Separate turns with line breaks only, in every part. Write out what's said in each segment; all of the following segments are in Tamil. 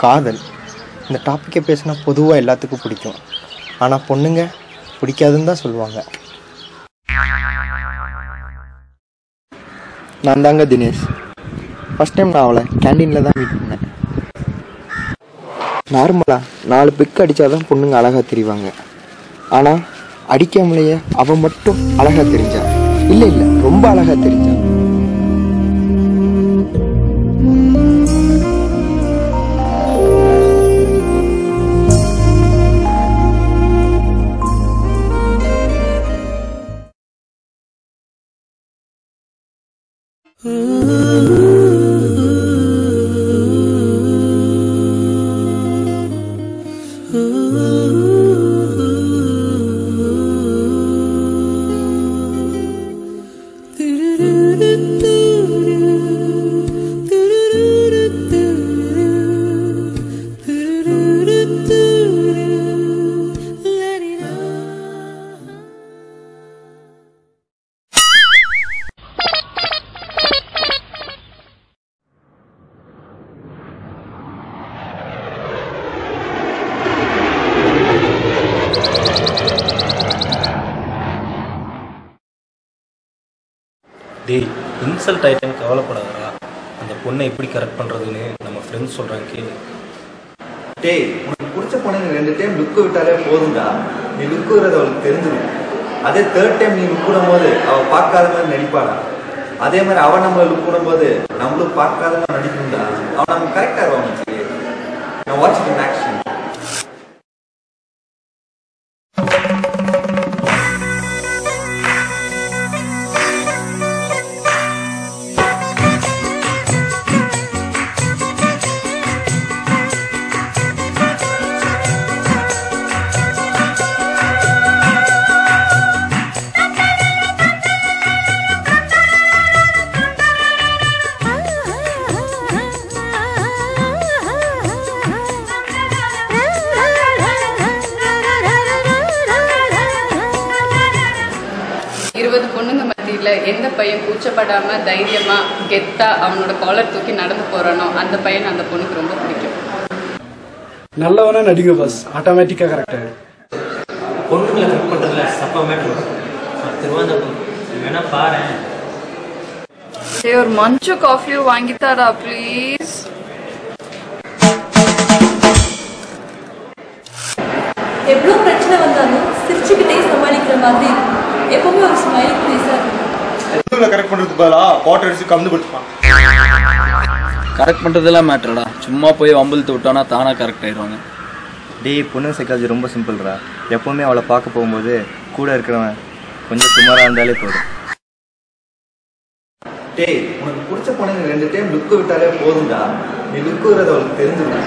காதல். இந்த டாப்பிக்கை பேசினா பொதுவாக எல்லாத்துக்கும் பிடிக்கும். ஆனால் பொண்ணுங்க பிடிக்காதுன்னு தான் சொல்லுவாங்க. நான் தாங்க தினேஷ். ஃபஸ்ட் டைம் நான் அவளை கேண்டீனில் தான் மீட் பண்ணேன். நார்மலாக 4 பிக் அடித்தா தான் பொண்ணுங்க அழகாக தெரிவாங்க. ஆனால் அடிக்காமலேயே அவன் மட்டும் அழகாக தெரிஞ்சா. இல்லை ரொம்ப அழகாக தெரிஞ்சா.
டேய், இன்சல்ட் ஆகிட்டேன்னு கவலைப்படாதா. அந்த பொண்ணை எப்படி கரெக்ட் பண்ணுறதுன்னு நம்ம ஃப்ரெண்ட்ஸ் சொல்கிறாங்க, கேளு.
டேய், உனக்கு பிடிச்ச பொண்ணுங்க 2 டைம் லுக்கு விட்டாலே போதும்டா. நீ லுக்கு விடுறது அவளுக்கு தெரிஞ்சிடும். அதே 3rd டைம் நீ லுக் விடும்போது அவள் பார்க்காத மாதிரி நடிப்பாடா. அதே மாதிரி அவன் நம்மளை லுக் விடும்போது நம்மளும் பார்க்காத மாதிரி நடிக்கணும்டா. அவன் நம்ம கரெக்டாக இருவாங்க. நான் வாட்ச் இன் ஆக்ஷன்.
பொண்ணுங்க மத்தியில் எந்த பையன் கூச்சப்படாமல் தைரியமாக கெத்தாக அவனோட காலர் தூக்கி நடந்து போகிறானோ அந்த பையன் அந்த பொண்ணுக்கு ரொம்ப பிடிக்கும்.
நல்லவனா நடிங்க பாஸ், ஆட்டோமேட்டிக்காக கரெக்டாக.
பொண்ணுங்களை கரெக்ட் பண்ணுறதுல சப்பமேட்டு திருவாந்தகம் வேணா பாரு.
சரி, ஒரு மஞ்சு காஃபி வாங்கித்தாடா ப்ளீஸ்.
எவ்வளோ பிரச்சனை வந்தாலும் சிரிச்சுக்கிட்டே சமாளிக்கிற மாதிரி எப்பவுமே ஒரு ஸ்மைல் ப்ளீஸாக
இருக்கும். கரெக்ட் பண்ணுறதுக்கு பதிலாக குவார்டர் அடிச்சு கம்மி கொடுத்துப்பான்.
கரெக்ட் பண்ணுறதெல்லாம் மேட்டர்டா. சும்மா போய் வம்பிழுத்து விட்டோன்னா தானாக கரெக்ட் ஆயிடுவாங்க.
டேய், பொண்ணு சைக்காலஜி ரொம்ப சிம்பிள்ரா. எப்போவுமே அவளை பார்க்க போகும்போது கூட இருக்கிறவன் கொஞ்சம் சுமாராக இருந்தாலே போதும். டேய், உனக்கு பிடிச்ச பொண்ணுங்க 2 டைம் லுக்கு விட்டாலே போதும்டா. நீ லுக்கு விடுறது அவளுக்கு தெரிஞ்சிடும்.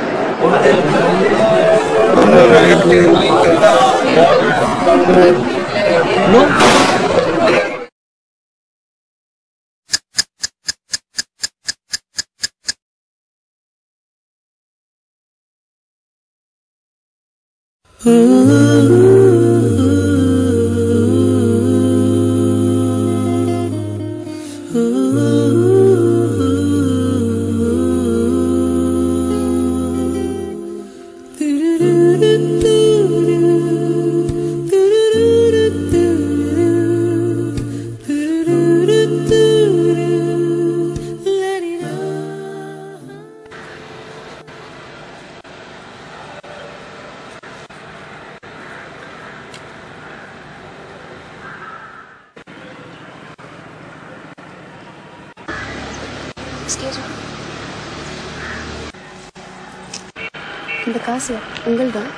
இந்த காசு உங்கள்தான்?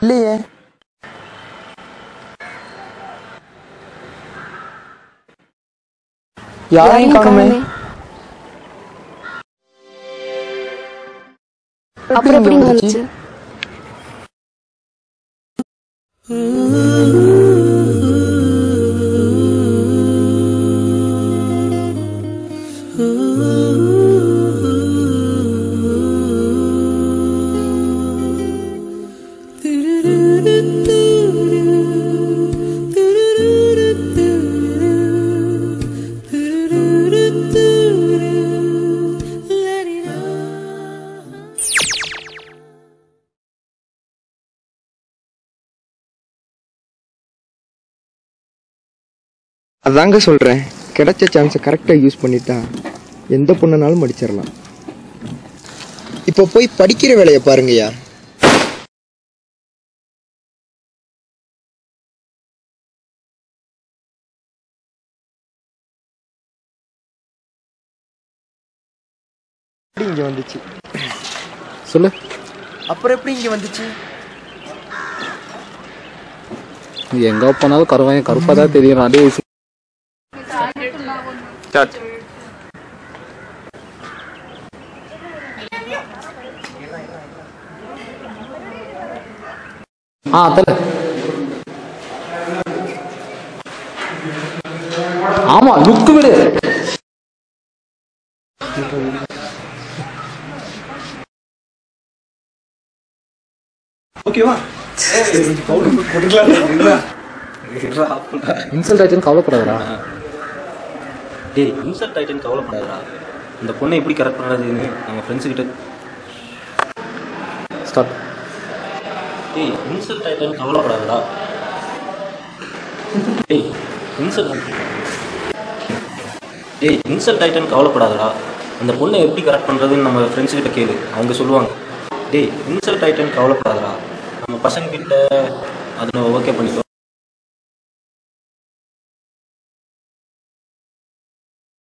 இல்லையே. யாரையும் காணுமே.
அப்புறம் எப்படி வந்துச்சு?
Let it all
அதாங்க சொல்கிறேன், கிடைச்ச சான்ஸை கரெக்டாக யூஸ் பண்ணிட்டா எந்த பொண்ணுனாலும் அடிச்சிடலாம். இப்போ போய் படிக்கிற வேலையை பாருங்கய்யா. இங்கே வந்துச்சு
சொல்லு.
அப்புறம் எப்படி இங்கே வந்துச்சு?
எங்கே போனாலும் கருவாயன் கருப்பாக தான் தெரியும். அதே தல. ஆமா லுக்கு விடு.
ஓகேவா?
இன்சல்ட் ஆச்சுன்னு கவலைப்படாதடா.
டேய் இன்சல்ட் ஆகிட்டேன்னு கவலைப்படாதா. இந்த பொண்ணை எப்படி கரெக்ட் பண்ணுறதுன்னு நம்ம ஃப்ரெண்ட்ஸுக்கிட்ட.
ஸ்டார்ட்.
டேய் இன்சல்ட் ஆகிட்டேன்னு கவலைப்படாதடா. டேய் இன்சல்ட் ஆகிட்டேன்னு கவலைப்படாதடா. அந்த பொண்ணை எப்படி கரெக்ட் பண்ணுறதுன்னு நம்ம ஃப்ரெண்ட்ஸுக்கிட்ட கேளு, அவங்க சொல்லுவாங்க. டேய் இன்சல்ட் ஆகிட்டேன்னு கவலைப்படாதடா. நம்ம பசங்கக்கிட்ட அதை ஓகே பண்ணிக்கோ.